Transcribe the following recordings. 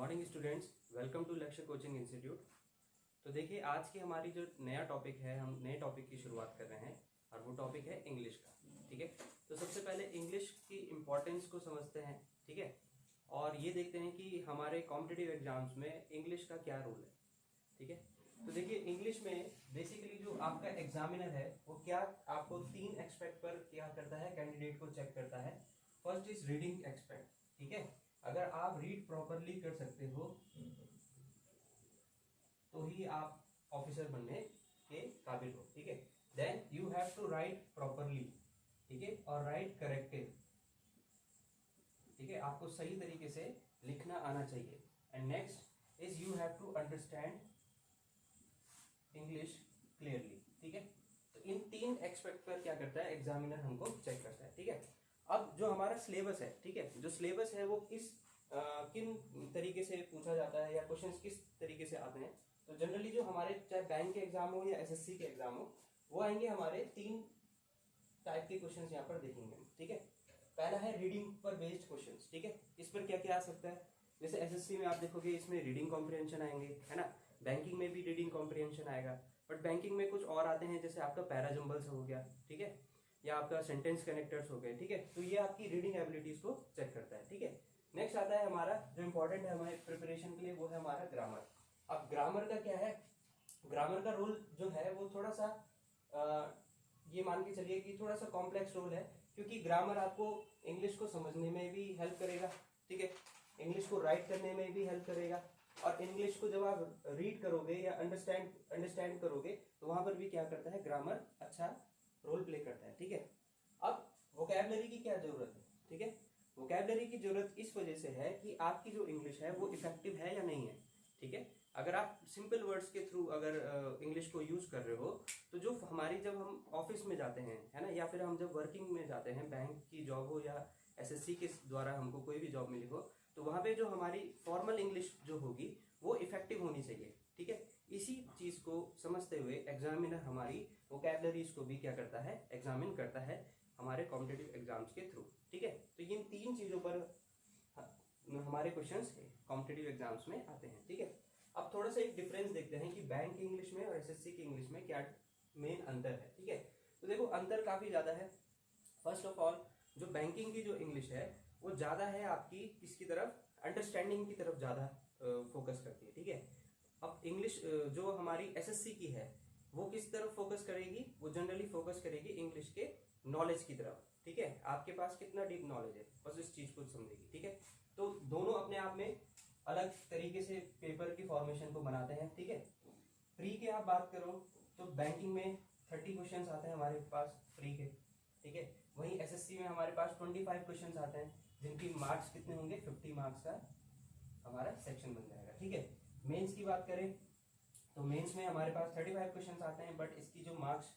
Morning students, welcome to लक्ष्य coaching institute. तो देखिए, आज की हमारी जो नया टॉपिक है, हम नए टॉपिक की शुरुआत कर रहे हैं और वो टॉपिक है इंग्लिश का। ठीक है, तो सबसे पहले इंग्लिश की इम्पोर्टेंस को समझते हैं। ठीक है, और ये देखते हैं कि हमारे कॉम्पिटिटिव एग्जाम्स में इंग्लिश का क्या रोल है। ठीक है, तो देखिए इंग्लिश में बेसिकली जो आपका एग्जामिनर है वो क्या आपको 3 एक्सपेक्ट पर क्या करता है, कैंडिडेट को चेक करता है। First is reading expect. ठीक है, अगर आप रीड प्रॉपरली कर सकते हो तो ही आप ऑफिसर बनने के काबिल हो। ठीक है, then you have to write properly. ठीक है, और राइट करेक्टिव। ठीक है, आपको सही तरीके से लिखना आना चाहिए। And next is you have to understand English clearly. ठीक है, तो इन 3 एक्सपेक्ट पर क्या करता है एग्जामिनर, हमको चेक करता है। ठीक है, अब जो हमारा सिलेबस है, ठीक है, जो सिलेबस है वो किन तरीके से पूछा जाता है या क्वेश्चंस किस तरीके से आते हैं। तो जनरली जो हमारे चाहे बैंक के एग्जाम हो या एसएससी के एग्जाम हो, वो आएंगे हमारे 3 टाइप के क्वेश्चंस यहाँ पर देखेंगे। ठीक है, पहला है रीडिंग पर बेस्ड क्वेश्चंस। ठीक है, इस पर क्या क्या आ सकता है, जैसे एसएससी में आप देखोगे इसमें रीडिंग कॉम्प्रिहेंशन आएंगे, है ना। बैंकिंग में भी रीडिंग कॉम्प्रिहेंशन आएगा, बट बैंकिंग में कुछ और आते हैं, जैसे आपका पैराजम्बल्स हो गया, ठीक है, या आपका सेंटेंस कनेक्टर्स हो गए। ठीक है, तो ये आपकी रीडिंग एबिलिटीज को चेक करता है। ठीक है, नेक्स्ट आता है हमारा जो इंपॉर्टेंट है हमारे प्रिपरेशन के लिए, वो है हमारा ग्रामर। अब ग्रामर का क्या है, ग्रामर का रोल जो है वो थोड़ा सा ये मान के चलिए कि थोड़ा सा कॉम्प्लेक्स रोल है, क्योंकि ग्रामर आपको इंग्लिश को समझने में भी हेल्प करेगा। ठीक है, इंग्लिश को राइट करने में भी हेल्प करेगा, और इंग्लिश को जब आप रीड करोगे या अंडरस्टैंड करोगे तो वहां पर भी क्या करता है, ग्रामर अच्छा रोल प्ले करता है। ठीक है, अब वोकैबलरी की क्या जरूरत है। ठीक है, वोकैबलरी की जरूरत इस वजह से है कि आपकी जो इंग्लिश है वो इफेक्टिव है या नहीं है। ठीक है, अगर आप सिंपल वर्ड्स के थ्रू अगर इंग्लिश को यूज कर रहे हो, तो जो हमारी जब हम ऑफिस में जाते हैं, है ना, या फिर हम जब वर्किंग में जाते हैं, बैंक की जॉब हो या एसएससी के द्वारा हमको कोई भी जॉब मिली हो, तो वहां पे जो हमारी फॉर्मल इंग्लिश जो होगी वो इफेक्टिव होनी चाहिए। ठीक है, इसी चीज को समझते हुए एग्जामिनर हमारी वोकैबलरीज को भी क्या करता है, एग्जामिन करता है हमारे कॉम्पिटिटिव एग्जाम्स के थ्रू। ठीक है, तो इन 3 चीजों पर हमारे क्वेश्चंस कॉम्पिटिटिव एग्जाम्स में आते हैं। ठीक है, अब थोड़ा सा एक डिफरेंस देखते हैं कि बैंक की इंग्लिश में और एसएससी की इंग्लिश में क्या मेन अंतर है। ठीक है, तो देखो अंतर काफी ज्यादा है। फर्स्ट ऑफ ऑल, जो बैंकिंग की जो इंग्लिश है वो ज्यादा है आपकी किसकी तरफ, अंडरस्टैंडिंग की तरफ ज्यादा फोकस करती है। ठीक है, अब इंग्लिश जो हमारी एसएससी की है वो किस तरफ फोकस करेगी, वो जनरली फोकस करेगी इंग्लिश के नॉलेज की तरफ। ठीक है, आपके पास कितना डीप नॉलेज है, बस इस चीज को समझेगी। ठीक है, तो दोनों अपने आप में अलग तरीके से पेपर की फॉर्मेशन को बनाते हैं। ठीक है, प्री के आप बात करो तो बैंकिंग में 30 क्वेश्चंस आते हैं हमारे पास प्री के। ठीक है, वहीं एसएससी में हमारे पास 25 क्वेश्चंस आते हैं, जिनकी मार्क्स कितने होंगे, 50 मार्क्स का हमारा सेक्शन बन जाएगा। ठीक है, मेंस की बात करें तो मेंस में हमारे पास 35 क्वेश्चंस आते हैं, बट इसकी जो मार्क्स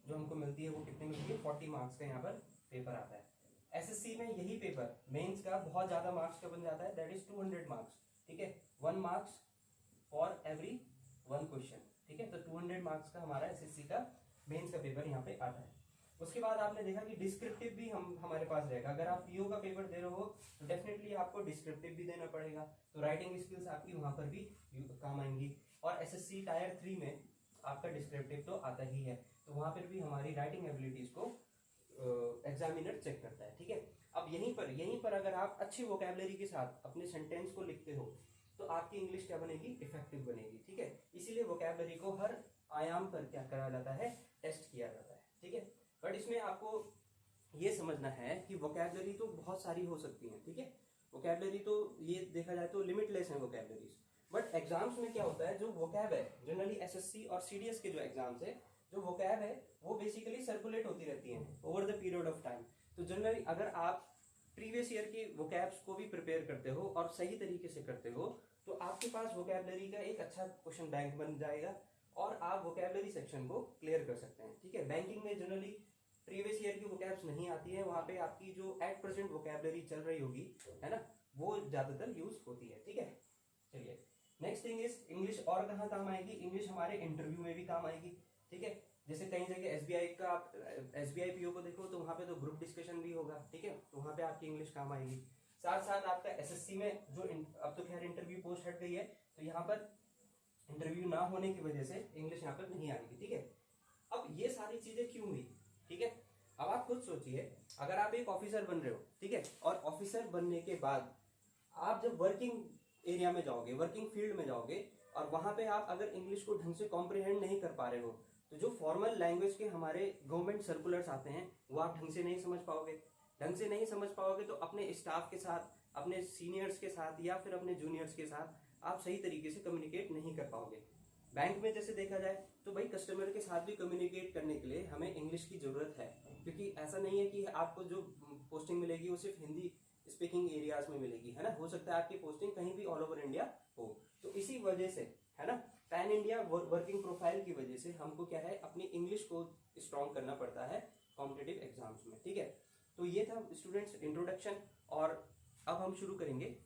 जो हमको मिलती है वो कितने मिलती है, 40 मार्क्स का यहाँ पर पेपर आता है। एसएससी में यही पेपर मेंस का बहुत ज्यादा मार्क्स का बन जाता है, दैट इज 200 मार्क्स। ठीक है, 1 मार्क्स फॉर एवरी 1 क्वेश्चन। ठीक है, तो 200 मार्क्स का हमारा एसएससी का मेंस का पेपर यहाँ पे आता है। उसके बाद आपने देखा कि डिस्क्रिप्टिव भी हमारे पास रहेगा। अगर आप पीओ का पेपर दे रहे हो तो डेफिनेटली आपको डिस्क्रिप्टिव भी देना पड़ेगा, तो राइटिंग स्किल्स आपकी वहां पर भी काम आएंगी। और एसएससी टायर 3 में आपका डिस्क्रिप्टिव तो आता ही है, तो वहां पर भी हमारी राइटिंग एबिलिटीज को एग्जामिनर चेक करता है। ठीक है, अब यहीं पर अगर आप अच्छी वोकैबलरी के साथ अपने सेंटेंस को लिखते हो तो आपकी इंग्लिश क्या बनेगी, इफेक्टिव बनेगी। ठीक है, इसीलिए वोकैबलरी को हर आयाम पर क्या करा जाता है, टेस्ट किया जाता है। ठीक है, बट इसमें आपको ये समझना है कि वोकैबलरी तो बहुत सारी हो सकती है। ठीक है, वोकैबलरी तो ये देखा जाए तो लिमिटलेस है वोकैबलरीज, बट एग्जाम्स में क्या होता है, जो वोकैब है जनरली एसएससी और सीडीएस के जो एग्जाम्स है, जो वोकैब है वो बेसिकली सर्कुलेट होती रहती है over the period of time. तो जनरली अगर आप प्रीवियस ईयर की वोकैब्स को भी प्रिपेयर करते हो और सही तरीके से करते हो, तो आपके पास वोकैबलरी का एक अच्छा क्वेश्चन बैंक बन जाएगा और आप वोकैबलरी सेक्शन को क्लियर कर सकते हैं। ठीक है, बैंकिंग में जनरली प्रीवियस ईयर की वोकैब्स नहीं आती है, वहां पे आपकी जो एट प्रेजेंट वोकैबलरी चल रही होगी, है ना, वो ज्यादातर यूज होती है। ठीक है, चलिए नेक्स्ट थिंग इज इंग्लिश और कहाँ काम आएगी, इंग्लिश हमारे इंटरव्यू में भी काम आएगी। ठीक है, जैसे कई जगह एसबीआई का आप एसबीआई पीओ को देखो तो वहां पे तो ग्रुप डिस्कशन भी होगा। ठीक है, तो वहां पे आपकी इंग्लिश काम आएगी। साथ साथ आपका एसएससी में जो अब तो खैर इंटरव्यू पोस्ट हट गई है, तो यहाँ पर इंटरव्यू ना होने की वजह से इंग्लिश यहाँ पर नहीं आएगी, ठीक है। अब ये सारी चीजें क्यों हुई, ठीक है। अब आप खुद सोचिए, अगर आप एक ऑफिसर बन रहे हो, ठीक है, और ऑफिसर बनने के बाद आप जब वर्किंग एरिया में जाओगे, वर्किंग फील्ड में जाओगे, और वहां पे आप अगर इंग्लिश को ढंग से कॉम्प्रिहेंड नहीं कर पा रहे हो, तो जो फॉर्मल लैंग्वेज के हमारे गवर्नमेंट सर्कुलर्स आते हैं वो आप ढंग से नहीं समझ पाओगे। ढंग से नहीं समझ पाओगे तो अपने स्टाफ के साथ, अपने सीनियर्स के साथ या फिर अपने जूनियर्स के साथ आप सही तरीके से कम्युनिकेट नहीं कर पाओगे। बैंक में जैसे देखा जाए तो भाई कस्टमर के साथ भी कम्युनिकेट करने के लिए हमें इंग्लिश की जरूरत है, क्योंकि ऐसा नहीं है कि आपको जो पोस्टिंग मिलेगी वो सिर्फ हिंदी स्पीकिंग एरियाज में मिलेगी, है ना। हो सकता है आपकी पोस्टिंग कहीं भी ऑल ओवर इंडिया हो। तो इसी वजह से, है ना, पैन इंडिया वर्किंग प्रोफाइल की वजह से हमको क्या है, अपनी इंग्लिश को स्ट्रॉन्ग करना पड़ता है कॉम्पिटिटिव एग्जाम्स में, ठीक है। तो ये था स्टूडेंट्स इंट्रोडक्शन, और अब हम शुरू करेंगे।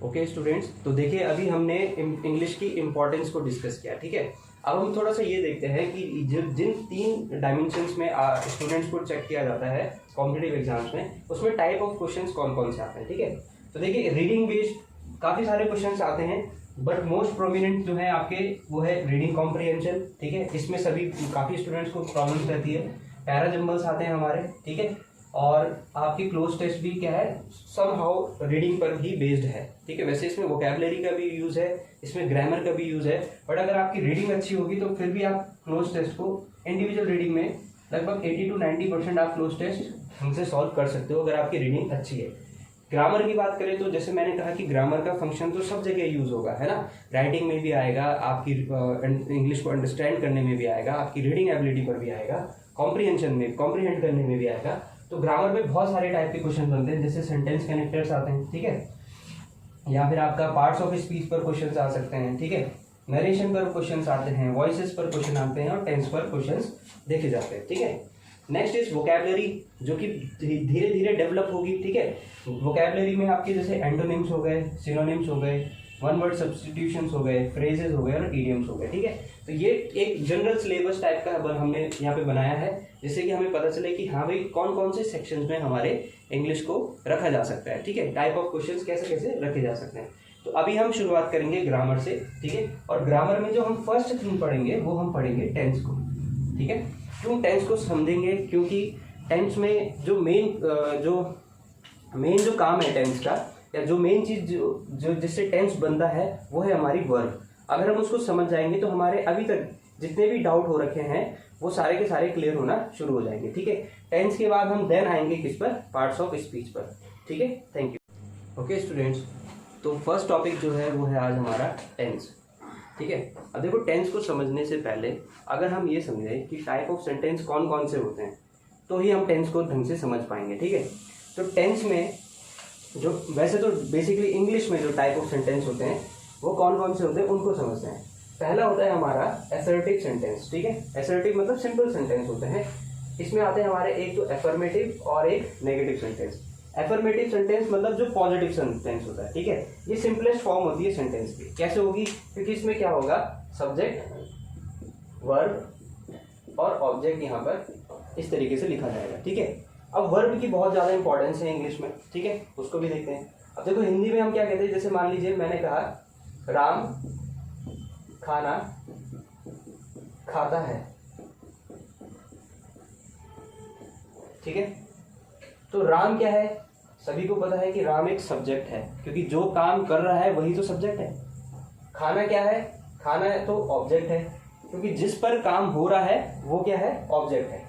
ओके स्टूडेंट्स, तो देखिए अभी हमने इंग्लिश की इंपॉर्टेंस को डिस्कस किया, ठीक है। अब हम थोड़ा सा ये देखते हैं कि जिन 3 डायमेंशंस में स्टूडेंट्स को चेक किया जाता है कॉम्पिटिटिव एग्जाम्स में, उसमें टाइप ऑफ क्वेश्चंस कौन कौन से आते हैं, ठीक है। तो देखिए रीडिंग बेस्ड काफी सारे क्वेश्चंस आते हैं, बट मोस्ट प्रोमिनेंट जो है आपके वो है रीडिंग कॉम्प्रिहेंशन, ठीक है। इसमें सभी काफी स्टूडेंट्स को प्रॉब्लम्स रहती है। पैरा जंबल्स आते हैं हमारे, ठीक है, और आपकी क्लोज टेस्ट भी क्या है, समहाउ रीडिंग पर ही बेस्ड है, ठीक है। वैसे इसमें वोकैबुलरी का भी यूज है, इसमें ग्रामर का भी यूज है, बट अगर आपकी रीडिंग अच्छी होगी तो फिर भी आप क्लोज टेस्ट को इंडिविजुअल रीडिंग में लगभग 80 to 90% आप क्लोज टेस्ट हमसे सॉल्व कर सकते हो अगर आपकी रीडिंग अच्छी है। ग्रामर की बात करें तो जैसे मैंने कहा कि ग्रामर का फंक्शन तो सब जगह यूज होगा, है ना। राइटिंग में भी आएगा, आपकी इंग्लिश को अंडरस्टैंड करने में भी आएगा, आपकी रीडिंग एबिलिटी पर भी आएगा, कॉम्प्रिहेंशन में, कॉम्प्रिहेंड करने में भी आएगा। तो ग्रामर में बहुत सारे टाइप के क्वेश्चन बनते हैं, जैसे सेंटेंस कनेक्टर्स आते हैं, ठीक है, या फिर आपका पार्ट्स ऑफ स्पीच पर क्वेश्चन आ सकते हैं, ठीक है, नरेशन पर क्वेश्चन आते हैं, वॉइसेस पर क्वेश्चन आते हैं, और टेंस पर क्वेश्चन देखे जाते हैं, ठीक है। नेक्स्ट इज वोकैबुलरी, जो कि धीरे धीरे डेवलप होगी, ठीक है। वोकैबुलरी में आपके जैसे एंटोनिम्स हो गए, सिनोनिम्स हो गए, वन वर्ड सब्स्टिट्यूशंस हो गए, फ्रेजेस हो गए, और इडियम्स हो गए, ठीक है। तो ये एक जनरल सिलेबस टाइप का हमने यहाँ पे बनाया है, जिससे कि हमें पता चले कि हाँ भाई कौन कौन से सेक्शंस में हमारे इंग्लिश को रखा जा सकता है, ठीक है। टाइप ऑफ क्वेश्चंस कैसे कैसे रखे जा सकते हैं। तो अभी हम शुरुआत करेंगे ग्रामर से, ठीक है। और ग्रामर में जो हम फर्स्ट थिंग पढ़ेंगे वो हम पढ़ेंगे टेंस को, ठीक है। क्यों टेंस को समझेंगे, क्योंकि टेंस में जो मेन जो काम है टेंस का, या जो मेन चीज जो जिससे टेंस बनता है वो है हमारी वर्ब। अगर हम उसको समझ जाएंगे तो हमारे अभी तक जितने भी डाउट हो रखे हैं वो सारे के सारे क्लियर होना शुरू हो जाएंगे, ठीक है। टेंस के बाद हम देन आएंगे किस पर, पार्ट्स ऑफ स्पीच पर, ठीक है। Thank you. ओके स्टूडेंट्स, तो फर्स्ट टॉपिक जो है वो है आज हमारा टेंस, ठीक है। अब देखो टेंस को समझने से पहले अगर हम ये समझें कि टाइप ऑफ सेंटेंस कौन कौन से होते हैं, तो ही हम टेंस को ढंग से समझ पाएंगे, ठीक है। तो टेंस में जो वैसे तो बेसिकली इंग्लिश में जो टाइप ऑफ सेंटेंस होते हैं वो कौन कौन से होते हैं उनको समझते हैं। पहला होता है हमारा असर्टिव सेंटेंस, ठीक है। असर्टिव मतलब सिंपल सेंटेंस होते हैं। इसमें आते हैं हमारे एक तो अफर्मेटिव और एक नेगेटिव सेंटेंस। अफर्मेटिव सेंटेंस मतलब जो पॉजिटिव सेंटेंस होता है, ठीक है। ये सिंपलेस्ट फॉर्म होती है सेंटेंस की। कैसे होगी, क्योंकि इसमें क्या होगा, सब्जेक्ट, वर्ब और ऑब्जेक्ट यहाँ पर इस तरीके से लिखा जाएगा, ठीक है। अब वर्ब की बहुत ज्यादा इंपॉर्टेंस है इंग्लिश में, ठीक है, उसको भी देखते हैं। अब देखो हिंदी में हम क्या कहते हैं, जैसे मान लीजिए मैंने कहा राम खाना खाता है, ठीक है। तो राम क्या है, सभी को पता है कि राम एक सब्जेक्ट है, क्योंकि जो काम कर रहा है वही तो सब्जेक्ट है। खाना क्या है, खाना है तो ऑब्जेक्ट है, क्योंकि जिस पर काम हो रहा है वो क्या है, ऑब्जेक्ट है।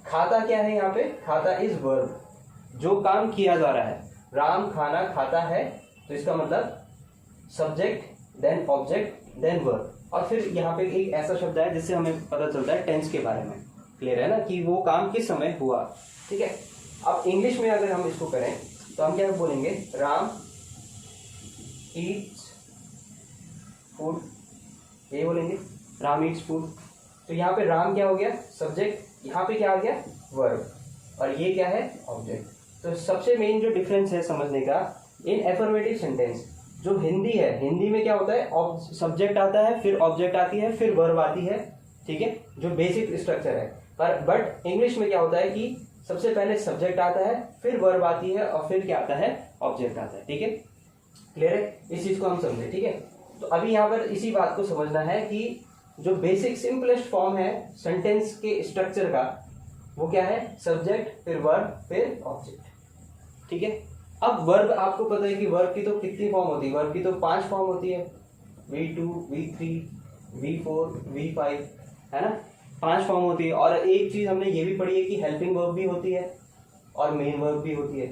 खाता क्या है यहाँ पे, खाता इज वर्ब, जो काम किया जा रहा है। राम खाना खाता है, तो इसका मतलब subject then object then verb. और फिर यहाँ पे एक ऐसा शब्द है जिससे हमें पता चलता है टेंस के बारे में, क्लियर है ना, कि वो काम किस समय हुआ, ठीक है। अब इंग्लिश में अगर हम इसको करें तो हम क्या बोलेंगे, राम ईट्स फूड, ये बोलेंगे, राम ईट्स फूड। तो यहाँ पे राम क्या हो गया, सब्जेक्ट, यहाँ पे क्या आ गया, वर्ब, और ये क्या है, ऑब्जेक्ट। तो सबसे मेन जो डिफरेंस है समझने का, इन एफर्मेटिव सेंटेंस जो हिंदी है, हिंदी में क्या होता है, सब्जेक्ट आता है, फिर ऑब्जेक्ट आती है, फिर वर्ब आती है, ठीक है, जो बेसिक स्ट्रक्चर है। पर बट इंग्लिश में क्या होता है कि सबसे पहले सब्जेक्ट आता है, फिर वर्ब आती है और फिर क्या आता है, ऑब्जेक्ट आता है। ठीक है, क्लियर है, इस चीज को हम समझे। ठीक है, तो अभी यहाँ पर इसी बात को समझना है कि जो बेसिक सिंपलेस्ट फॉर्म है सेंटेंस के स्ट्रक्चर का, वो क्या है, सब्जेक्ट फिर वर्ब फिर ऑब्जेक्ट। ठीक है, अब वर्ब आपको पता है कि वर्ब की तो कितनी फॉर्म होती है, वर्ब की तो 5 फॉर्म होती है, V2 V3 V4 V5, है ना, 5 फॉर्म होती है। और एक चीज हमने ये भी पढ़ी है कि हेल्पिंग वर्ब भी होती है और मेन वर्ब भी होती है।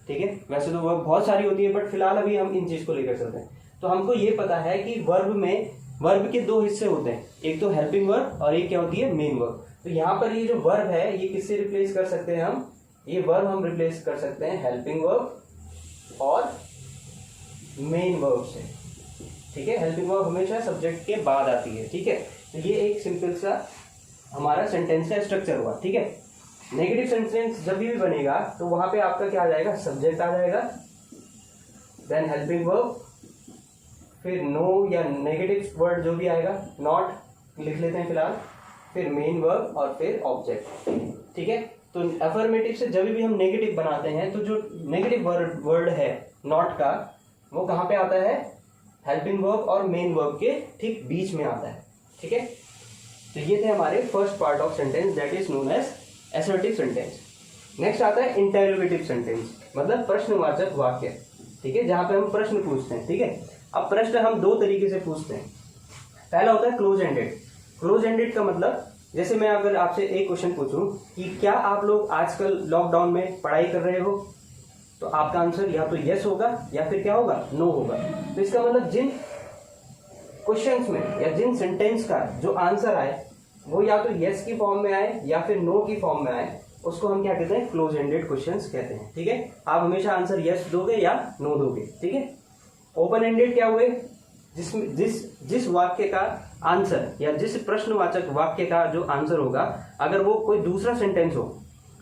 ठीक है, वैसे तो वर्ब बहुत सारी होती है, बट फिलहाल अभी हम इन चीज को लेकर चलते हैं। तो हमको ये पता है कि वर्ब में वर्ब के 2 हिस्से होते हैं, एक तो हेल्पिंग वर्ब और एक क्या होती है, मेन वर्ब। तो यहाँ पर ये जो वर्ब है ये किससे रिप्लेस कर सकते हैं हम, ये वर्ब हम रिप्लेस कर सकते हैं हेल्पिंग वर्ब और मेन वर्ब से। ठीक है, हेल्पिंग वर्ब हमेशा सब्जेक्ट के बाद आती है। ठीक है, तो ये एक सिंपल सा हमारा सेंटेंस का स्ट्रक्चर हुआ। ठीक है, नेगेटिव सेंटेंस जब भी बनेगा तो वहां पे आपका क्या आ जाएगा, सब्जेक्ट आ जाएगा, देन हेल्पिंग वर्ब, फिर नो या नेगेटिव वर्ड जो भी आएगा, नॉट लिख लेते हैं फिलहाल, फिर मेन वर्ब और फिर ऑब्जेक्ट। ठीक है, तो अफर्मेटिव से जब भी हम नेगेटिव बनाते हैं तो जो नेगेटिव वर्ड है नॉट का, वो कहाँ पे आता है, हेल्पिंग वर्ब और मेन वर्ब के ठीक बीच में आता है। ठीक है, तो ये थे हमारे first part of sentence, that is known as assertive sentence. Next आता है इंटरोगेटिव सेंटेंस, मतलब प्रश्नवाचक वाक्य। ठीक है, जहां पे हम प्रश्न पूछते हैं। ठीक है, अब प्रश्न हम 2 तरीके से पूछते हैं। पहला होता है क्लोज एंडेड। क्लोज एंडेड का मतलब, जैसे मैं अगर आपसे एक क्वेश्चन पूछूं कि क्या आप लोग आजकल लॉकडाउन में पढ़ाई कर रहे हो, तो आपका आंसर या तो यस होगा या फिर क्या होगा, नो होगा। तो इसका मतलब जिन क्वेश्चंस में या जिन सेंटेंस का जो आंसर आए वो या तो यस की फॉर्म में आए या फिर नो की फॉर्म में आए, उसको हम क्या कहते हैं, क्लोज एंडेड क्वेश्चंस कहते हैं। ठीक है, आप हमेशा आंसर यस दोगे या नो दोगे। ठीक है, ओपन एंडेड क्या हुए, जिसमें जिस वाक्य का आंसर या जिस प्रश्नवाचक वाक्य का जो आंसर होगा, अगर वो कोई दूसरा सेंटेंस हो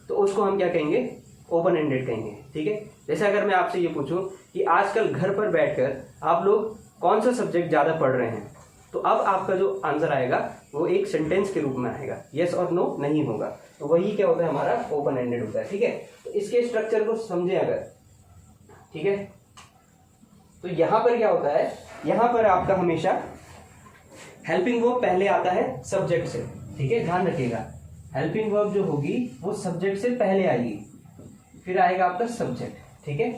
तो उसको हम क्या कहेंगे, ओपन एंडेड कहेंगे। ठीक है, जैसे अगर मैं आपसे ये पूछूं कि आजकल घर पर बैठकर आप लोग कौन सा सब्जेक्ट ज्यादा पढ़ रहे हैं, तो अब आपका जो आंसर आएगा वो एक सेंटेंस के रूप में आएगा, यस और नो नहीं होगा। तो वही क्या होता है, हमारा ओपन एंडेड होता है। ठीक है, तो इसके स्ट्रक्चर को समझे अगर। ठीक है, तो यहां पर क्या होता है, यहां पर आपका हमेशा हेल्पिंग वर्ब पहले आता है सब्जेक्ट से। ठीक है, ध्यान रखिएगा, हेल्पिंग वर्ब जो होगी वो सब्जेक्ट से पहले आएगी, फिर आएगा आपका सब्जेक्ट। ठीक है,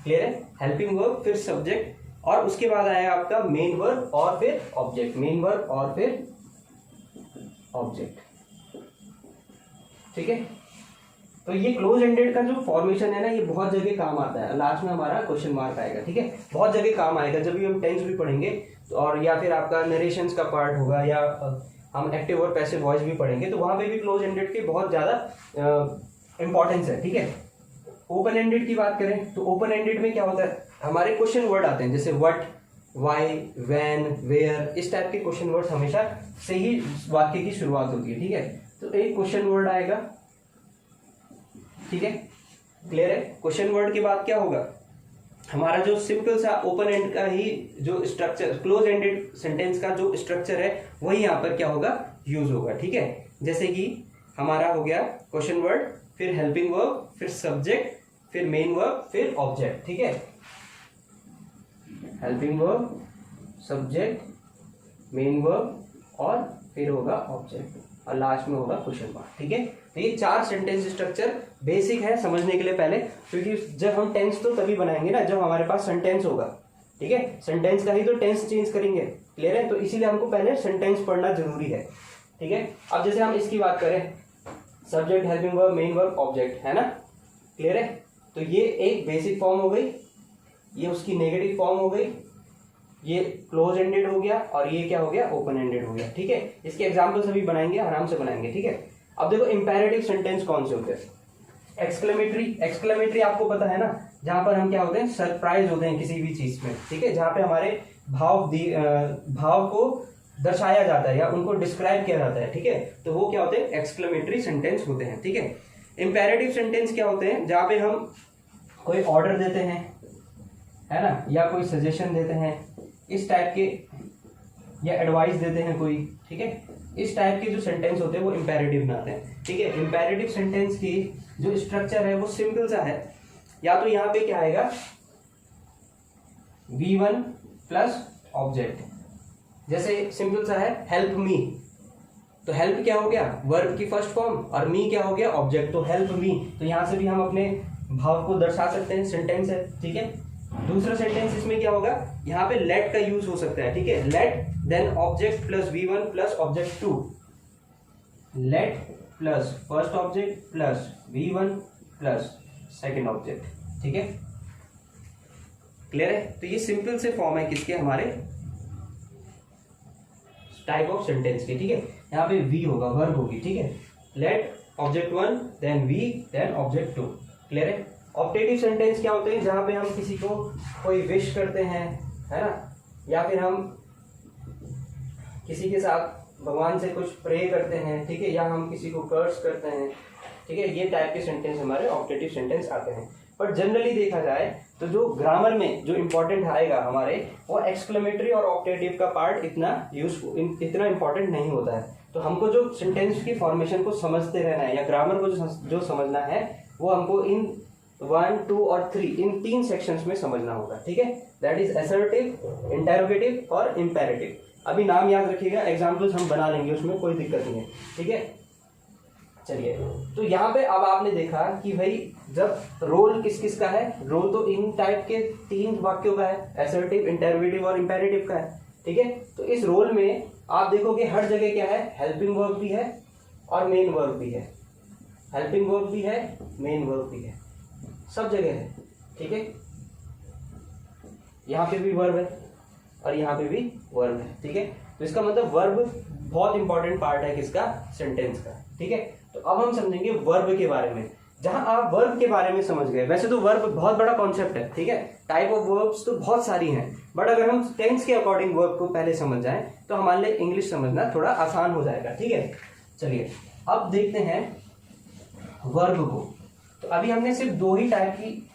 क्लियर है, हेल्पिंग वर्ब फिर सब्जेक्ट और उसके बाद आएगा आपका मेन वर्ब और फिर ऑब्जेक्ट, मेन वर्ब और फिर ऑब्जेक्ट। ठीक है, तो ये क्लोज एंडेड का जो फॉर्मेशन है ना, ये बहुत जगह काम आता है। लास्ट में हमारा क्वेश्चन मार्क आएगा। ठीक है, बहुत जगह काम आएगा जब भी हम टेंस भी पढ़ेंगे, और या फिर आपका नरेशंस का पार्ट होगा, या हम एक्टिव और पैसिव वॉइस भी पढ़ेंगे, तो वहां पे भी क्लोज एंडेड की बहुत ज्यादा इंपॉर्टेंस है। ठीक है, ओपन एंडेड की बात करें तो ओपन एंडेड में क्या होता है, हमारे क्वेश्चन वर्ड आते हैं, जैसे व्हाट, व्हाई, व्हेन, वेयर, इस टाइप के क्वेश्चन वर्ड हमेशा से ही वाक्य की शुरुआत होती है। ठीक है, तो एक क्वेश्चन वर्ड आएगा। ठीक है, क्लियर है, क्वेश्चन वर्ड के बाद क्या होगा, हमारा जो सिंपल सा ओपन एंड का ही जो स्ट्रक्चर, क्लोज एंडेड सेंटेंस का जो स्ट्रक्चर है वही यहाँ पर क्या होगा, यूज होगा। ठीक है, जैसे कि हमारा हो गया क्वेश्चन वर्ड, फिर हेल्पिंग वर्ब, फिर सब्जेक्ट, फिर मेन वर्ब, फिर ऑब्जेक्ट। ठीक है, helping verb, subject, main verb और फिर होगा ऑब्जेक्ट और लास्ट में होगा क्वेश्चन मार्क। ठीक है, तो ये 4 सेंटेंस स्ट्रक्चर बेसिक है समझने के लिए पहले, क्योंकि जब हम टेंस तो तभी बनाएंगे ना जब हमारे पास सेंटेंस होगा। ठीक है, सेंटेंस का ही तो टेंस चेंज करेंगे। क्लियर है, तो इसीलिए हमको पहले सेंटेंस पढ़ना जरूरी है। ठीक है, अब जैसे हम इसकी बात करें, subject, helping verb, main verb, object, है ना, क्लियर है, तो ये एक बेसिक फॉर्म हो गई, ये उसकी नेगेटिव फॉर्म हो गई, ये क्लोज एंडेड हो गया और ये क्या हो गया, ओपन एंडेड हो गया। ठीक है, इसके एग्जाम्पल्स अभी बनाएंगे, आराम से बनाएंगे। ठीक है, अब देखो इंपेरेटिव सेंटेंस कौन से होते हैं, एक्सक्लेमेटरी। एक्सक्लेमेटरी आपको पता है ना, जहां पर हम क्या होते हैं, सरप्राइज होते हैं किसी भी चीज में। ठीक है, जहां पे हमारे भाव को दर्शाया जाता है या उनको डिस्क्राइब किया जाता है। ठीक है, तो वो क्या होते हैं, एक्सक्लेमेटरी सेंटेंस होते हैं। ठीक है, इंपेरेटिव सेंटेंस क्या होते हैं, जहां पे हम कोई ऑर्डर देते हैं, है ना, या कोई सजेशन देते हैं, इस टाइप के या एडवाइस देते हैं कोई, ठीक है, इस टाइप के जो सेंटेंस होते हैं वो इंपेरेटिव बनाते हैं, ठीक है। इंपेरेटिव सेंटेंस की जो स्ट्रक्चर है वो सिंपल सा है, या तो यहाँ पे क्या आएगा V1 प्लस ऑब्जेक्ट, जैसे सिंपल सा है हेल्प मी, तो हेल्प क्या हो गया वर्ब की फर्स्ट फॉर्म और मी क्या हो गया ऑब्जेक्ट, तो हेल्प मी, तो यहाँ से भी हम अपने भाव को दर्शा सकते हैं, सेंटेंस है, ठीक है। दूसरा सेंटेंस इसमें क्या होगा, यहाँ पे लेट का यूज हो सकता है, ठीक है, let then object plus V1 plus object 2, let plus first object plus V1 plus second object, ठीक है, क्लियर है। तो ये सिंपल से फॉर्म है किसके, हमारे टाइप ऑफ सेंटेंस के, ठीक है। यहाँ पे वी होगा, वर्ब होगी, ठीक है, let object 1 then V then object 2, clear है। ऑप्टेटिव सेंटेंस क्या होते हैं, जहाँ पे हम किसी को कोई विश करते हैं, है ना, या फिर हम किसी के साथ भगवान से कुछ प्रे करते हैं, ठीक है, या हम किसी को कर्स करते हैं, ठीक है, ये टाइप के सेंटेंस हमारे ऑप्टेटिव सेंटेंस आते हैं। पर जनरली देखा जाए तो जो ग्रामर में जो इंपॉर्टेंट आएगा हमारे, वो एक्सक्लेमेटरी और ऑप्टेटिव का पार्ट इतना इंपॉर्टेंट नहीं होता है। तो हमको जो सेंटेंस की फॉर्मेशन को समझते रहना है, या ग्रामर को जो समझना है, वो हमको इन 1, 2 और 3 इन 3 सेक्शंस में समझना होगा, ठीक है। दैट इज असर्टिव, इंटरोगेटिव और इंपेरेटिव। अभी नाम याद रखिएगा, एग्जाम्पल्स हम बना लेंगे, उसमें कोई दिक्कत नहीं है, ठीक है। चलिए, तो यहाँ पे अब आपने देखा कि भाई जब रोल किस किस का है, रोल तो इन टाइप के 3 वाक्यों का है, असर्टिव, इंटरोगेटिव और इंपेरेटिव का है, ठीक है। तो इस रोल में आप देखोगे हर जगह क्या है, हेल्पिंग वर्ब भी है और मेन वर्ब भी है, हेल्पिंग वर्ब भी है, मेन वर्ब भी है, सब जगह है, ठीक है। यहाँ पे भी वर्ब है और यहाँ पे भी वर्ब है, ठीक है। तो इसका मतलब वर्ब बहुत इंपॉर्टेंट पार्ट है किसका, सेंटेंस का, ठीक है। तो अब हम समझेंगे वर्ब के बारे में। जहां आप वर्ब के बारे में समझ गए, वैसे तो वर्ब बहुत बड़ा कॉन्सेप्ट है, ठीक है, टाइप ऑफ वर्ब्स तो बहुत सारी हैं, बट अगर हम टेंस के अकॉर्डिंग वर्ब को पहले समझ जाएं तो हमारे लिए इंग्लिश समझना थोड़ा आसान हो जाएगा, ठीक है। चलिए अब देखते हैं वर्ब को। तो अभी हमने सिर्फ 2 ही टाइप की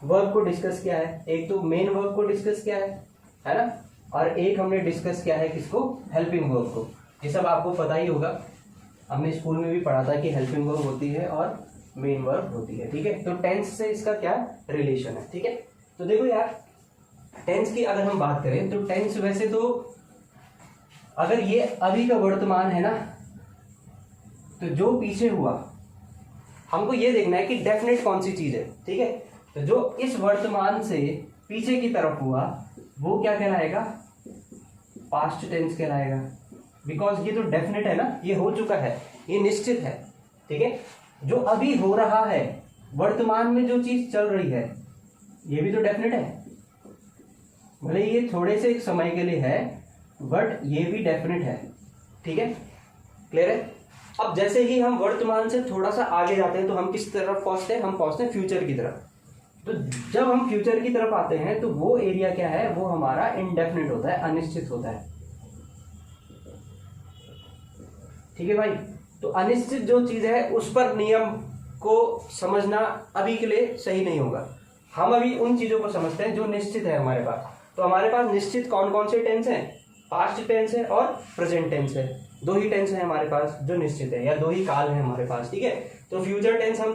वर्ब को डिस्कस किया है, एक तो मेन वर्ब को डिस्कस किया है ना, और एक हमने डिस्कस किया है किसको, हेल्पिंग वर्ब को। ये सब आपको पता ही होगा, हमने स्कूल में भी पढ़ा था कि हेल्पिंग वर्ब होती है और मेन वर्ब होती है, ठीक है। तो टेंस से इसका क्या रिलेशन है, ठीक है। तो देखो यार, टेंस की अगर हम बात करें तो टेंस वैसे तो अगर ये अभी का वर्तमान है ना, तो जो पीछे हुआ हमको ये देखना है कि डेफिनेट कौन सी चीज है, ठीक है। तो जो इस वर्तमान से पीछे की तरफ हुआ वो क्या कहलाएगा, पास्ट टेंस कहलाएगा, बिकॉज ये तो डेफिनेट है ना, ये हो चुका है, ये निश्चित है, ठीक है। जो अभी हो रहा है, वर्तमान में जो चीज चल रही है, ये भी तो डेफिनेट है, भले ये थोड़े से समय के लिए है, बट ये भी डेफिनेट है, ठीक है, क्लियर है। अब जैसे ही हम वर्तमान से थोड़ा सा आगे जाते हैं तो हम किस तरफ पहुंचते हैं, हम पहुंचते हैं फ्यूचर की तरफ। तो जब हम फ्यूचर की तरफ आते हैं तो वो एरिया क्या है, वो हमारा इनडेफिनेट होता है, अनिश्चित होता है, ठीक है भाई। तो अनिश्चित जो चीज है उस पर नियम को समझना अभी के लिए सही नहीं होगा। हम अभी उन चीजों को समझते हैं जो निश्चित है हमारे पास। तो हमारे पास निश्चित कौन कौन से टेंस हैं, पास्ट टेंस है और प्रेजेंट टेंस है, 2 ही टेंस है हमारे पास जो निश्चित है, या 2 ही काल है हमारे पास, ठीक है। तो फ्यूचर टेंस हम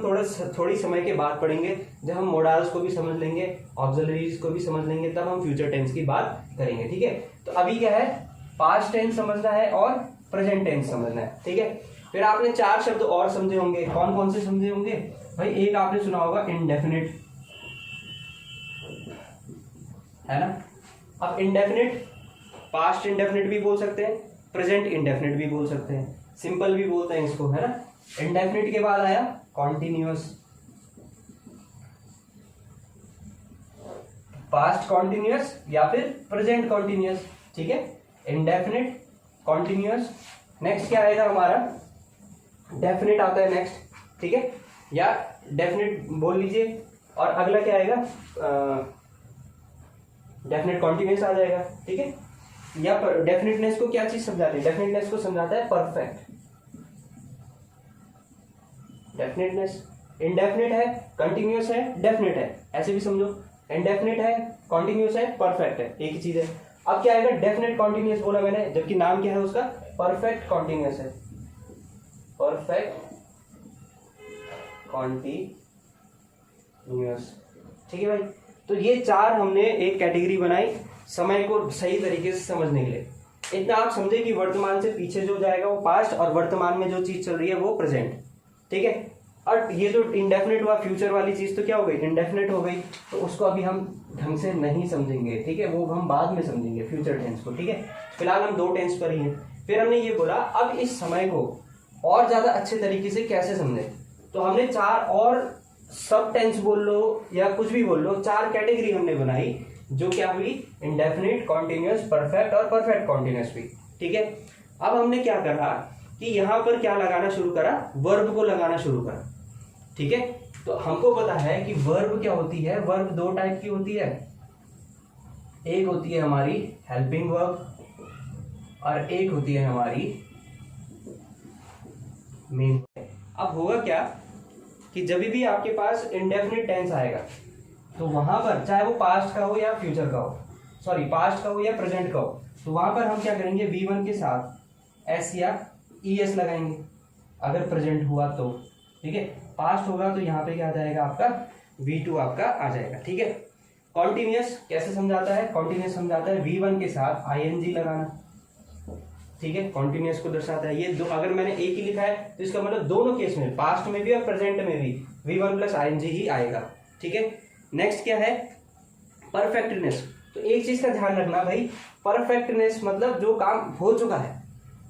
थोड़ी समय के बाद पढ़ेंगे, जब हम मोडाल्स को भी समझ लेंगे, ऑक्सिलरीज को भी समझ लेंगे, तब हम फ्यूचर टेंस की बात करेंगे, ठीक है। तो अभी क्या है, पास्ट टेंस समझना है और प्रेजेंट टेंस समझना है, ठीक है। फिर आपने 4 शब्द और समझे होंगे, कौन कौन से समझे होंगे भाई, एक आपने सुना होगा इंडेफिनिट, है ना। अब इंडेफिनिट, पास्ट इंडेफिनिट भी बोल सकते हैं, प्रेजेंट इंडेफिनिट भी बोल सकते हैं, सिंपल भी बोलते हैं इसको, है ना। इंडेफिनिट के बाद आया कॉन्टिन्यूअस, पास्ट कॉन्टिन्यूअस या फिर प्रेजेंट कॉन्टिन्यूअस, ठीक है। इंडेफिनिट, कॉन्टिन्यूअस, नेक्स्ट क्या आएगा हमारा, डेफिनेट आता है नेक्स्ट, ठीक है, या डेफिनेट बोल लीजिए, और अगला क्या आएगा, डेफिनेट कॉन्टिन्यूअस आ जाएगा, ठीक है। या डेफिनेटनेस को क्या चीज समझाती है, डेफिनेटनेस को समझाता है परफेक्ट, डेफिनेटनेस। इंडेफिनेट है, कंटिन्यूअस है, डेफिनेट है, ऐसे भी समझो, इंडेफिनेट है, कॉन्टिन्यूअस है, परफेक्ट है, एक ही चीज है। अब क्या आएगा, डेफिनेट कॉन्टिन्यूस बोला मैंने, जबकि नाम क्या है उसका, परफेक्ट कॉन्टिन्यूस है, परफेक्ट कॉन्टिन्यूस। ठीक है भाई, तो ये चार हमने एक कैटेगरी बनाई समय को सही तरीके से समझने के लिए। इतना आप समझे कि वर्तमान से पीछे जो जाएगा वो पास्ट, और वर्तमान में जो चीज चल रही है वो प्रेजेंट। ठीक है, और ये जो इंडेफिनिट हुआ फ्यूचर वाली चीज तो क्या हो गई, इंडेफिनिट हो गई, तो उसको अभी हम ढंग से नहीं समझेंगे। ठीक है, वो हम बाद में समझेंगे फ्यूचर टेंस को। ठीक है, फिलहाल हम दो टेंस पर ही हैं। फिर हमने ये बोला अब इस समय को और ज्यादा अच्छे तरीके से कैसे समझे, तो हमने चार और सब टेंस बोल लो या कुछ भी बोल लो, चार कैटेगरी हमने बनाई, जो क्या हुई, इंडेफिनिट, कॉन्टिन्यूस, परफेक्ट और परफेक्ट कॉन्टिन्यूस भी। ठीक है, अब हमने क्या करा कि यहाँ पर क्या लगाना शुरू करा, वर्ब को लगाना शुरू करा। ठीक है, तो हमको पता है कि वर्ब क्या होती है, वर्ब दो टाइप की होती है, एक होती है हमारी हेल्पिंग वर्ब और एक होती है हमारी मेन। अब होगा क्या कि जब भी आपके पास इंडेफिनिट टेंस आएगा तो वहां पर चाहे वो पास्ट का हो या फ्यूचर का हो, सॉरी पास्ट का हो या प्रेजेंट का हो, तो वहां पर हम क्या करेंगे, V1 के साथ एस या ES लगाएंगे अगर प्रेजेंट हुआ तो। ठीक है, पास्ट होगा तो यहाँ पे क्या आ जाएगा आपका, V2 आपका आ जाएगा। ठीक है, कॉन्टिन्यूस कैसे समझाता है, कॉन्टिन्यूस समझाता है V1 के साथ ING लगाना। ठीक है, कॉन्टिन्यूस को दर्शाता है। ये दो अगर मैंने एक ही लिखा है तो इसका मतलब दोनों केस में, पास्ट में भी और प्रेजेंट में भी V1 प्लस ING ही आएगा। ठीक है, नेक्स्ट क्या है, परफेक्टनेस। तो एक चीज का ध्यान रखना भाई, परफेक्टनेस मतलब जो काम हो चुका है,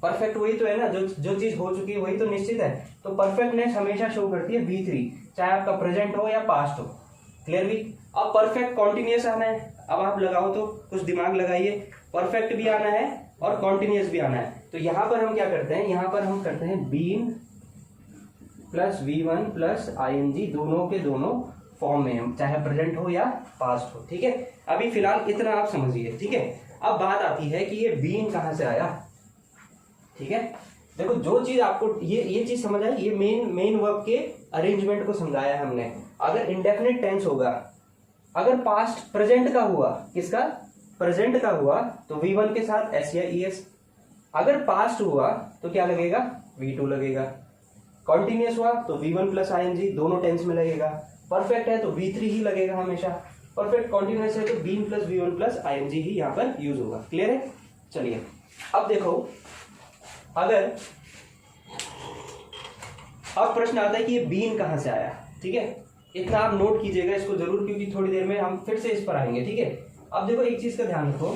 परफेक्ट वही तो है ना, जो चीज हो चुकी है वही तो निश्चित है। तो परफेक्टनेस हमेशा शो करती है V3, चाहे आपका प्रेजेंट हो या पास्ट हो। क्लियर भी। अब परफेक्ट कॉन्टिन्यूस आना है, अब आप लगाओ तो कुछ दिमाग लगाइए, परफेक्ट भी आना है और कॉन्टिन्यूस भी आना है। तो यहाँ पर हम क्या करते हैं, यहाँ पर हम करते हैं been plus V1 plus ING, दोनों के दोनों फॉर्म में हम, चाहे प्रेजेंट हो या पास्ट हो। ठीक है, अभी फिलहाल इतना आप समझिए। ठीक है, अब बात आती है कि ये बीन कहाँ से आया। ठीक है, देखो जो चीज आपको ये चीज समझ आई, ये मेन वर्ब के अरेंजमेंट को समझाया हमने। अगर इंडेफिनिट टेंस होगा, अगर पास्ट प्रेजेंट का हुआ, किसका, प्रेजेंट का हुआ, तो V1 के साथ S या ES। अगर पास्ट हुआ तो क्या लगेगा, V2 लगेगा। कॉन्टिन्यूस हुआ तो V1 प्लस ING दोनों टेंस में लगेगा। परफेक्ट है तो V3 ही लगेगा हमेशा। परफेक्ट कॉन्टिन्यूस है तो been plus V1 plus ING ही यहाँ पर यूज होगा। क्लियर है। चलिए अब देखो, अगर अब प्रश्न आता है कि ये बीन कहां से आया। ठीक है, इतना आप नोट कीजिएगा इसको जरूर, क्योंकि थोड़ी देर में हम फिर से इस पर आएंगे। ठीक है, अब देखो एक चीज का ध्यान रखो,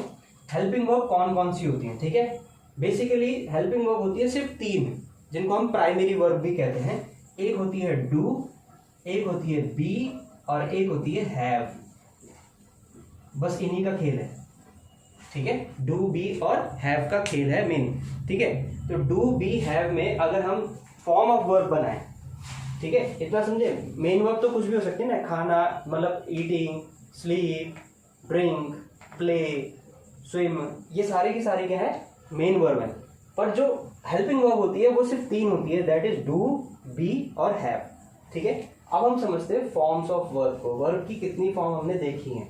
हेल्पिंग वर्ब कौन कौन सी होती है। ठीक है, बेसिकली हेल्पिंग वर्ब होती है सिर्फ तीन, जिनको हम प्राइमरी वर्ब भी कहते हैं। एक होती है डू, एक होती है बी और एक होती है हैव। बस इन्हीं का खेल है। ठीक है, डू बी और हैव का खेल है मेन। ठीक है, तो डू बी हैव में अगर हम फॉर्म ऑफ वर्ब बनाए, ठीक है, इतना समझे, मेन वर्ब तो कुछ भी हो सकती है ना, खाना मतलब eating, sleep, drink, play, swim, ये सारे की सारी क्या है, मेन वर्ब है। पर जो हेल्पिंग वर्ब होती है वो सिर्फ तीन होती है, दैट इज डू, बी और हैव। ठीक है, अब हम समझते हैं फॉर्म्स ऑफ वर्ब को। वर्ब की कितनी फॉर्म हमने देखी है।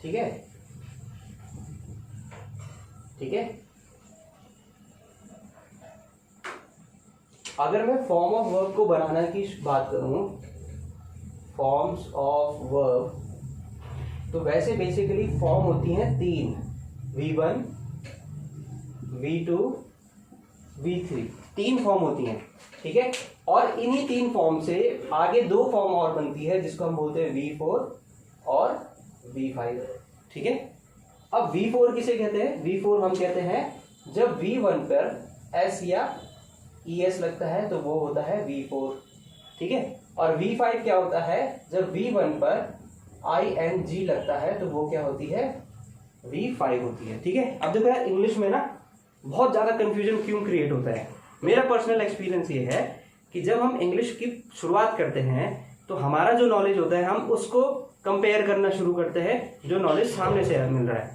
ठीक है, ठीक है, अगर मैं फॉर्म ऑफ वर्ब को बनाना की बात करूं, फॉर्म्स ऑफ वर्ब, तो वैसे बेसिकली फॉर्म होती हैं तीन, V1, V2, V3, तीन फॉर्म होती हैं। ठीक है, और इन्हीं तीन फॉर्म से आगे दो फॉर्म और बनती है जिसको हम बोलते हैं V4 और V5। ठीक है, अब V4 किसे कहते हैं, V4 हम कहते हैं जब V1 पर S या ES लगता है तो वो होता है V4। ठीक है, और V5 क्या होता है, जब V1 पर ING लगता है तो वो क्या होती है, V5 होती है। ठीक है, अब देखो यार इंग्लिश में ना बहुत ज्यादा कंफ्यूजन क्यों क्रिएट होता है। मेरा पर्सनल एक्सपीरियंस ये है कि जब हम इंग्लिश की शुरुआत करते हैं तो हमारा जो नॉलेज होता है हम उसको कंपेयर करना शुरू करते हैं जो नॉलेज सामने से मिल रहा है।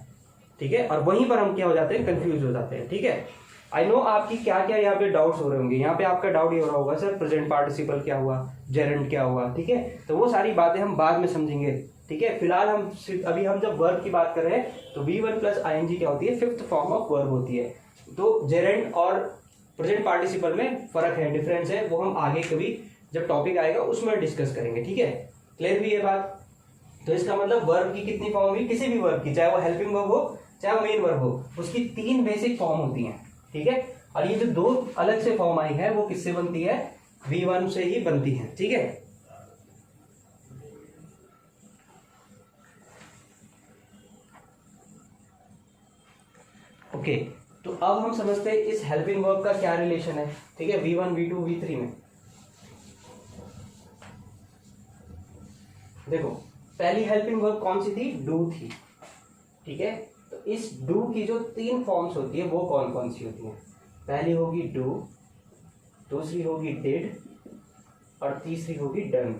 ठीक है, और वहीं पर हम क्या हो जाते हैं, कंफ्यूज हो जाते हैं। ठीक है, आई नो आपकी क्या क्या यहाँ पे डाउट्स हो रहे होंगे। यहाँ पे आपका डाउट ये हो रहा होगा, सर प्रेजेंट पार्टिसिपल क्या हुआ, जेरेंट क्या हुआ। ठीक है, तो वो सारी बातें हम बाद में समझेंगे। ठीक है। फिलहाल अभी हम जब वर्ब की बात कर रहे हैं तो V1 प्लस ing क्या होती है, फिफ्थ फॉर्म ऑफ वर्ब होती है। तो जेरेंड और प्रेजेंट पार्टिसिपल में फर्क है, डिफरेंस है, वो हम आगे कभी जब टॉपिक आएगा उसमें डिस्कस करेंगे, ठीक है। क्लियर भी ये बात। तो इसका मतलब वर्ब की कितनी फॉर्म हुई, किसी भी वर्ब की, चाहे वो हेल्पिंग वर्ब हो चाहे वो मेन वर्ब हो, उसकी 3 बेसिक फॉर्म होती हैं, ठीक है। और ये जो 2 अलग से फॉर्म आई है वो किससे बनती है, V1 से ही बनती है, ठीक है। ओके, तो अब हम समझते हैं इस हेल्पिंग वर्ब का क्या रिलेशन है, ठीक है, V1 V2 V3 में। देखो पहली हेल्पिंग वर्ब कौन सी थी, डू थी, ठीक है। तो इस डू की जो 3 फॉर्म्स होती है वो कौन कौन सी होती हैं, पहली होगी डू, दूसरी होगी डिड और तीसरी होगी डन।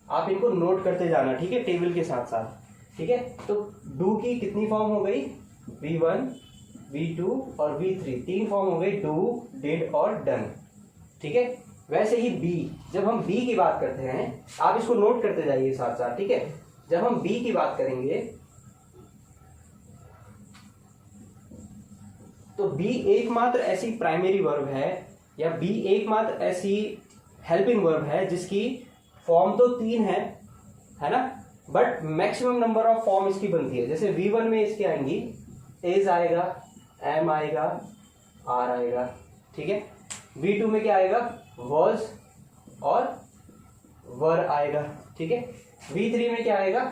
आप इनको नोट करते जाना, ठीक है, टेबल के साथ साथ, ठीक है। तो डू की कितनी फॉर्म हो गई, V1 V2 और V3, 3 फॉर्म हो गई, डू डिड और डन, ठीक है। वैसे ही बी, जब हम बी की बात करते हैं, आप इसको नोट करते जाइए साथ साथ, ठीक है। जब हम बी की बात करेंगे तो बी एकमात्र ऐसी प्राइमरी वर्ब है या बी एकमात्र ऐसी हेल्पिंग वर्ब है जिसकी फॉर्म तो 3 है ना, but maximum number of form इसकी बनती है। जैसे V1 में इसकी आएंगी, इज आएगा, एम आएगा, आर आएगा, ठीक है। V2 में क्या आएगा, वॉज और वर आएगा, ठीक है। V3 में क्या आएगा,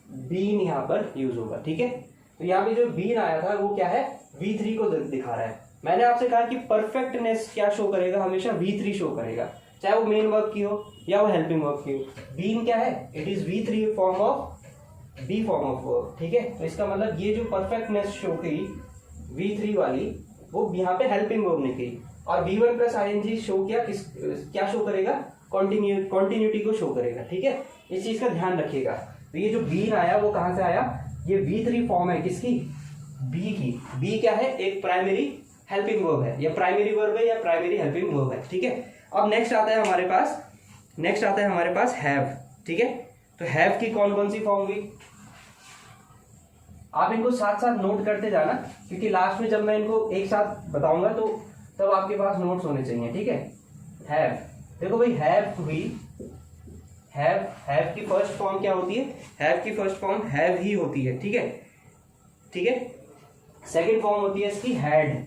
बीन यहाँ पर यूज होगा, ठीक है। तो यहाँ पे जो बीन आया था वो क्या है, V3 को दिखा रहा है। मैंने आपसे कहा कि परफेक्टनेस क्या शो करेगा, हमेशा V3 शो करेगा, चाहे वो मेन वर्ब की हो या वो हेल्पिंग वर्ब की हो। बीन क्या है, it is V3 form of be form of verb, ठीक है। तो इसका मतलब ये जो परफेक्टनेस शो की V3 वाली, वो यहाँ पे हेल्पिंग वर्ब ने की, और V1 प्लस ing शो किया क्या शो करेगा, कॉन्टिन्यूटी को शो करेगा, ठीक है। इस चीज का ध्यान रखिएगा। तो ये जो बीन आया वो कहां से आया, ये V3 फॉर्म है किसकी, बी की। बी क्या है, एक प्राइमरी हेल्पिंग वर्ब है, या प्राइमरी वर्ब है या प्राइमरी हेल्पिंग वर्ब है, ठीक है। अब नेक्स्ट आता है हमारे पास हैव, ठीक है। तो हैव की कौन कौन सी फॉर्म हुई, आप इनको साथ साथ नोट करते जाना, क्योंकि लास्ट में जब मैं इनको एक साथ बताऊंगा तो तब आपके पास नोट्स होने चाहिए, ठीक है। हैव, देखो भाई हैव हुई, हैव की फर्स्ट फॉर्म क्या होती है, हैव की फर्स्ट फॉर्म हैव ही होती है, ठीक है, ठीक है। सेकंड फॉर्म होती है इसकी हैड,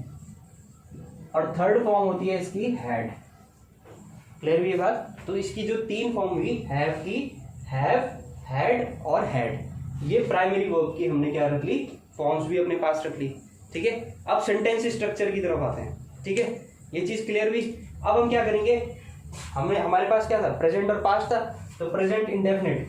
और थर्ड फॉर्म होती है इसकी हैड। क्लियर हुई बात। तो इसकी जो 3 फॉर्म हुई, हैव की, हैव, हैड और हैड, ये प्राइमरी वर्ब की हमने क्या रख ली, फॉर्म्स भी अपने पास रख ली, ठीक है। अब सेंटेंस स्ट्रक्चर की तरफ आते हैं, ठीक है। ये चीज क्लियर हुई। अब हम क्या करेंगे, हमारे पास क्या था, प्रेजेंट और पास्ट था, तो present indefinite,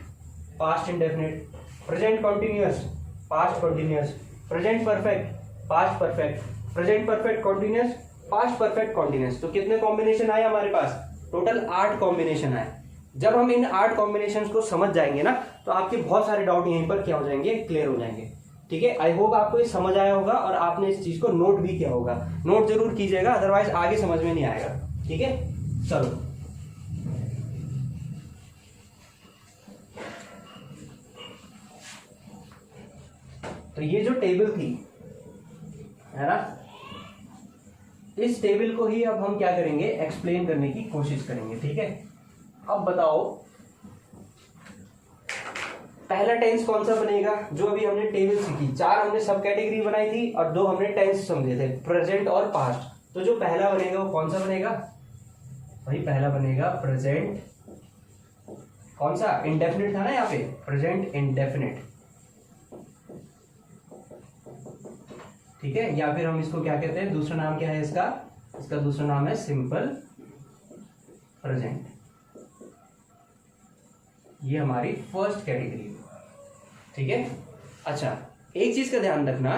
past indefinite, present continuous, past continuous, present perfect, past perfect, present perfect continuous, past perfect continuous. तो कितने कॉम्बिनेशन आए हमारे पास, टोटल 8 कॉम्बिनेशन आए। जब हम इन 8 कॉम्बिनेशन को समझ जाएंगे ना, तो आपके बहुत सारे डाउट यहीं पर क्या हो जाएंगे, क्लियर हो जाएंगे, ठीक है। आई होप आपको ये समझ आया होगा और आपने इस चीज को नोट भी किया होगा। नोट जरूर कीजिएगा, अदरवाइज आगे समझ में नहीं आएगा, ठीक है। चलो तो ये जो टेबल थी, है ना, इस टेबल को ही अब हम क्या करेंगे, एक्सप्लेन करने की कोशिश करेंगे, ठीक है। अब बताओ पहला टेंस कौन सा बनेगा, जो अभी हमने टेबल सीखी, 4 हमने सब कैटेगरी बनाई थी और 2 हमने टेंस समझे थे, प्रेजेंट और पास्ट। तो जो पहला बनेगा वो कौन सा बनेगा भाई, पहला बनेगा प्रेजेंट, कौन सा, इंडेफिनिट था ना यहाँ पे, प्रेजेंट इंडेफिनिट, ठीक है। या फिर हम इसको क्या कहते हैं, दूसरा नाम क्या है इसका दूसरा नाम है सिंपल प्रेजेंट। ये हमारी फर्स्ट कैटेगरी, ठीक है। अच्छा, एक चीज का ध्यान रखना,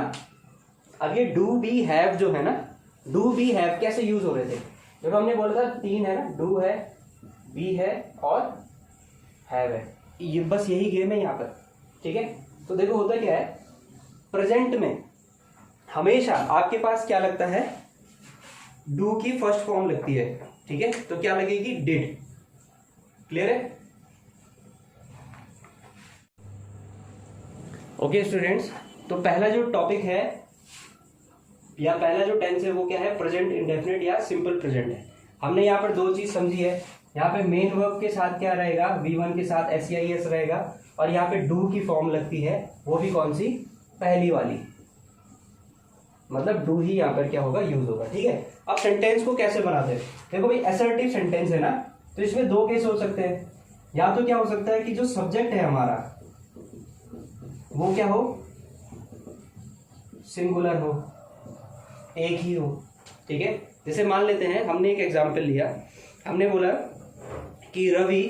अब ये डू बी हैव जो है ना, डू बी हैव कैसे यूज हो रहे थे, जब हमने बोला था 3 है ना, डू है, बी है और हैव है, ये बस यही गेम है यहाँ पर, ठीक है। तो देखो होता क्या है, प्रेजेंट में हमेशा आपके पास क्या लगता है, डू की फर्स्ट फॉर्म लगती है, ठीक है। तो क्या लगेगी, डिड, क्लियर है। ओके स्टूडेंट्स, तो पहला जो टॉपिक है या पहला जो टेंस है वो क्या है, प्रेजेंट इंडेफिनिट या सिंपल प्रेजेंट है। हमने यहाँ पर दो चीज समझी है, यहाँ पे मेन वर्ब के साथ क्या रहेगा, V1 के साथ SEIS रहेगा, और यहाँ पे डू की फॉर्म लगती है, वो भी कौन सी, पहली वाली, मतलब डू ही यहाँ पर क्या होगा, यूज होगा। ठीक है, अब सेंटेंस को कैसे बनाते हैं, देखो भाई असर्टिव सेंटेंस है ना, तो इसमें दो केस हो सकते हैं। या तो क्या हो सकता है कि जो सब्जेक्ट है हमारा वो क्या हो, सिंगुलर हो, एक ही हो। ठीक है, जैसे मान लेते हैं हमने एक एग्जांपल लिया, हमने बोला कि रवि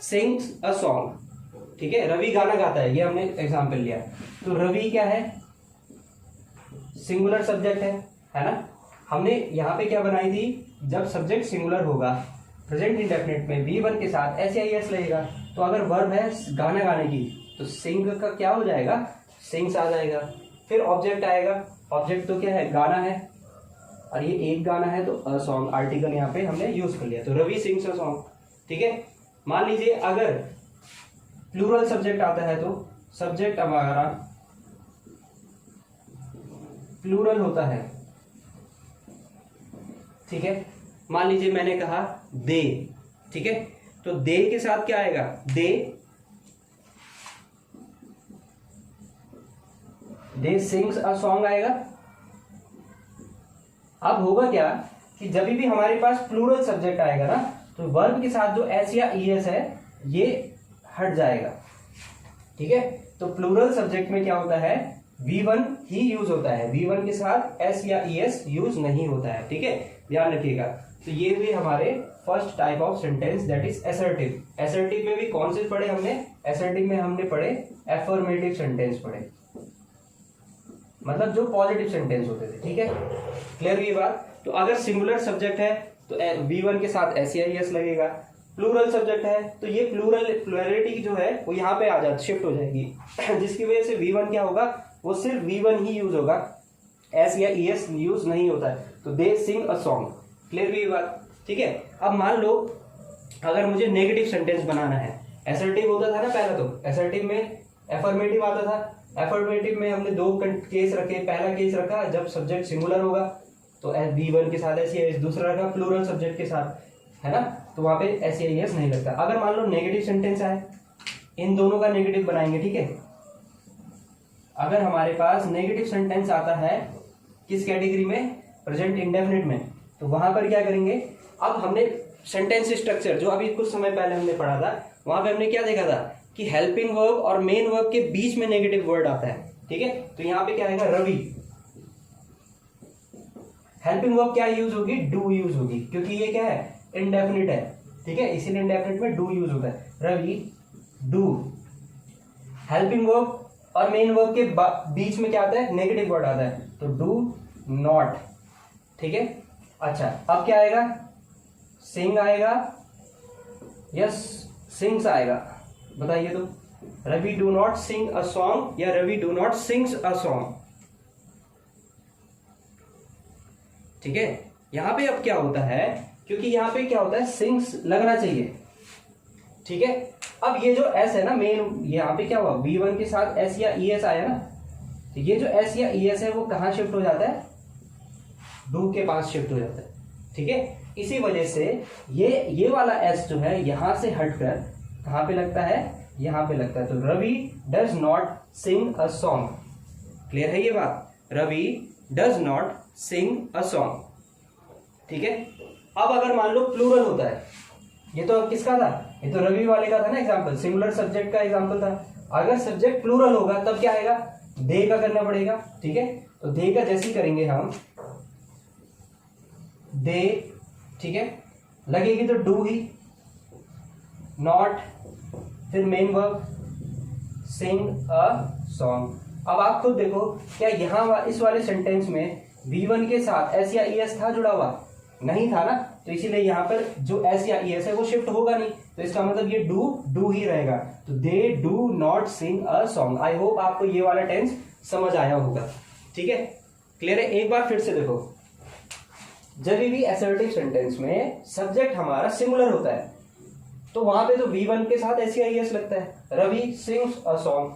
सिंग्स अ सॉन्ग। ठीक है, रवि गाना गाता है, ये हमने एग्जांपल लिया। तो रवि क्या है, सिंगुलर सब्जेक्ट है ना। हमने यहाँ पे क्या बनाई थी, जब सब्जेक्ट सिंगुलर होगा प्रेजेंट इंडेफिनिट में V1 के साथ SEIS लगेगा, तो अगर वर्ब है गाना गाने की तो सिंग का क्या हो जाएगा, सिंग्स आ जाएगा। फिर ऑब्जेक्ट आएगा, ऑब्जेक्ट तो क्या है, गाना है, और ये एक गाना है तो अ सॉन्ग आर्टिकल यहाँ पे हमने यूज कर लिया, तो रवि सिंग्स अ सॉन्ग। ठीक है, मान लीजिए अगर प्लूरल सब्जेक्ट आता है तो सब्जेक्ट हमारा प्लूरल होता है। ठीक है, मान लीजिए मैंने कहा दे, ठीक है, तो दे के साथ क्या आएगा, दे सिंग्स अ सॉन्ग आएगा। अब होगा क्या कि जब भी हमारे पास प्लूरल सब्जेक्ट आएगा ना, तो वर्ब के साथ जो एस या ईएस है ये हट जाएगा। ठीक है, तो प्लूरल सब्जेक्ट में क्या होता है, V1 ही यूज होता है, V1 के साथ S या ES यूज नहीं होता है। ठीक है, ध्यान रखिएगा। तो ये भी हमारे first type of sentence, that is assertive. Assertive में भी कौन से पढ़े हमने, असर्टिव में हमने पढ़े एफर्मेटिव सेंटेंस पढ़े, मतलब जो पॉजिटिव सेंटेंस होते थे। ठीक है, क्लियर हुई बात। तो अगर सिंगुलर सब्जेक्ट है तो V1 के साथ SEIS लगेगा, प्लूरल सब्जेक्ट है तो ये प्लूरलिटी जो है वो यहाँ पे आ जाती, शिफ्ट हो जाएगी, जिसकी वजह से V1 क्या होगा, वो सिर्फ V1 ही यूज होगा, S या ES यूज नहीं होता है। तो दे सिंग अ सॉन्ग, क्लियर हुई बात। ठीक है, अब मान लो अगर मुझे नेगेटिव सेंटेंस बनाना है, असर्टिव होता था ना पहला, तो असर्टिव में एफर्मेटिव आता था। एफर्मेटिव में हमने दो केस रखे, पहला केस रखा जब सब्जेक्ट सिंगुलर होगा तो V1 के साथ SEIS, दूसरा रखा प्लूरल सब्जेक्ट के साथ, है ना, तो वहां पे SEIS नहीं लगता। अगर मान लो नेगेटिव सेंटेंस है, इन दोनों का नेगेटिव बनाएंगे। ठीक है, अगर हमारे पास नेगेटिव सेंटेंस आता है किस कैटेगरी में, प्रेजेंट इंडेफिनिट में, तो वहां पर क्या करेंगे, अब हमने सेंटेंस स्ट्रक्चर जो अभी कुछ समय पहले हमने पढ़ा था, वहां पे हमने क्या देखा था कि हेल्पिंग वर्ब और मेन वर्ब के बीच में नेगेटिव वर्ड आता है। ठीक है, तो यहाँ पे क्या आएगा, रवि। हेल्पिंग वर्ब क्या यूज होगी, डू यूज होगी, क्योंकि ये क्या है, इंडेफिनिट है। ठीक है, इसीलिए इंडेफिनिट में डू यूज होता है, रवि डू। हेल्पिंग वर्ब और मेन वर्ब के बीच में क्या आता है, नेगेटिव वर्ड आता है, तो डू नॉट। ठीक है, अच्छा अब क्या आएगा, सिंग आएगा, यस सिंग्स आएगा, बताइए तो, Ravi do not sing a song या Ravi do not sings a song. ठीक है, यहां पे अब क्या होता है, क्योंकि यहां पे क्या होता है, सिंग्स लगना चाहिए। ठीक है, अब ये जो S है ना मेन, यहाँ पे क्या हुआ, V1 के साथ S या ES आया ना, तो ये जो S या ES है वो कहाँ शिफ्ट हो जाता है, डू के पास शिफ्ट हो जाता है। ठीक है, इसी वजह से ये वाला S जो है यहां से हटकर कहाँ पे लगता है, यहाँ पे लगता है, तो Ravi does not sing a song. Clear है ये बात, Ravi does not sing a song. ठीक है, अब अगर मान लो प्लूरल होता है, ये तो किसका था, ये तो रवि वाले का था ना एग्जांपल, सिंगुलर सब्जेक्ट का एग्जांपल था। अगर सब्जेक्ट प्लूरल होगा तब क्या आएगा, दे का करना पड़ेगा। ठीक है, तो दे का जैसे करेंगे हम, दे, ठीक है, लगेगी तो डू ही, नॉट, फिर main verb sing a song. अब आप खुद देखो, क्या यहाँ इस वाले सेंटेंस में V1 के साथ S या ES था जुड़ा हुआ, नहीं था ना, तो इसीलिए यहाँ पर जो S या ES है वो शिफ्ट होगा नहीं, तो इसका मतलब ये डू ही रहेगा, तो they do not sing a song. I hope आपको ये वाला टेंस समझ आया होगा। ठीक है, क्लियर है। एक बार फिर से देखो, जब भी असर्टिव सेंटेंस में सब्जेक्ट हमारा सिंगुलर होता है तो वहां पे तो V1 के साथ SEIS लगता है, Ravi sings a song,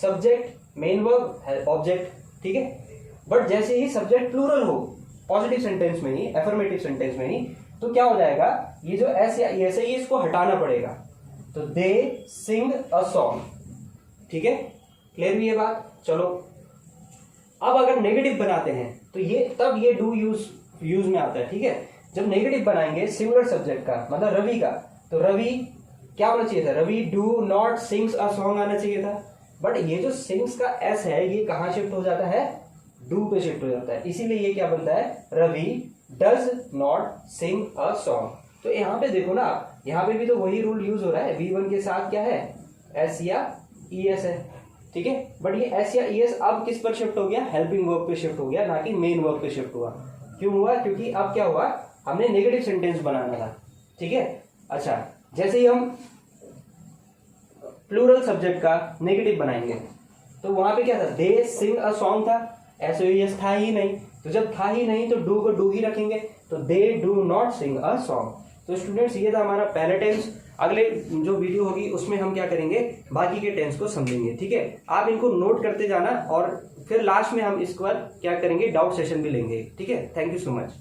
subject main verb object, ठीक है। बट जैसे ही सब्जेक्ट प्लूरल हो, पॉजिटिव सेंटेंस में ही, एफर्मेटिव सेंटेंस में ही, तो क्या हो जाएगा, ये जो एस या एस है ये इसको हटाना पड़ेगा। तो दे सिंग अ सॉन्ग, ठीक है, क्लियर हुई ये बात। चलो अब अगर नेगेटिव बनाते हैं तो ये तब ये डू यूज में आता है, ठीक है। जब नेगेटिव बनाएंगे सिंगुलर सब्जेक्ट का, मतलब रवि का, तो रवि क्या होना चाहिए था, Ravi do not sings a song आना चाहिए था। बट ये जो सिंग्स का एस है ये कहां शिफ्ट हो जाता है, डू पे शिफ्ट हो जाता है, इसीलिए ये क्या बनता है, Ravi does not sing a song. तो यहाँ पे देखो ना, यहाँ पे भी तो वही रूल यूज हो रहा है, V1 के साथ क्या है, एस या ES है, ठीक है। बट ये एस या ES अब किस पर शिफ्ट हो गया, हेल्पिंग वर्ब पे शिफ्ट हो गया, ना कि मेन वर्ब पे शिफ्ट हुआ। क्यों हुआ, क्योंकि अब क्या हुआ, हमने नेगेटिव सेंटेंस बनाना था, ठीक है। अच्छा, जैसे ही हम प्लूरल सब्जेक्ट का नेगेटिव बनाएंगे तो वहां पे क्या था, दे सिंग अ सॉन्ग था, SOES था ही नहीं, तो जब था ही नहीं तो डू को डू ही रखेंगे, तो they do not sing a song. तो स्टूडेंट्स ये था हमारा पहला टेंस। अगले जो वीडियो होगी उसमें हम क्या करेंगे, बाकी के टेंस को समझेंगे, ठीक है। आप इनको नोट करते जाना और फिर लास्ट में हम इस पर क्या करेंगे, डाउट सेशन भी लेंगे, ठीक है। Thank you so much.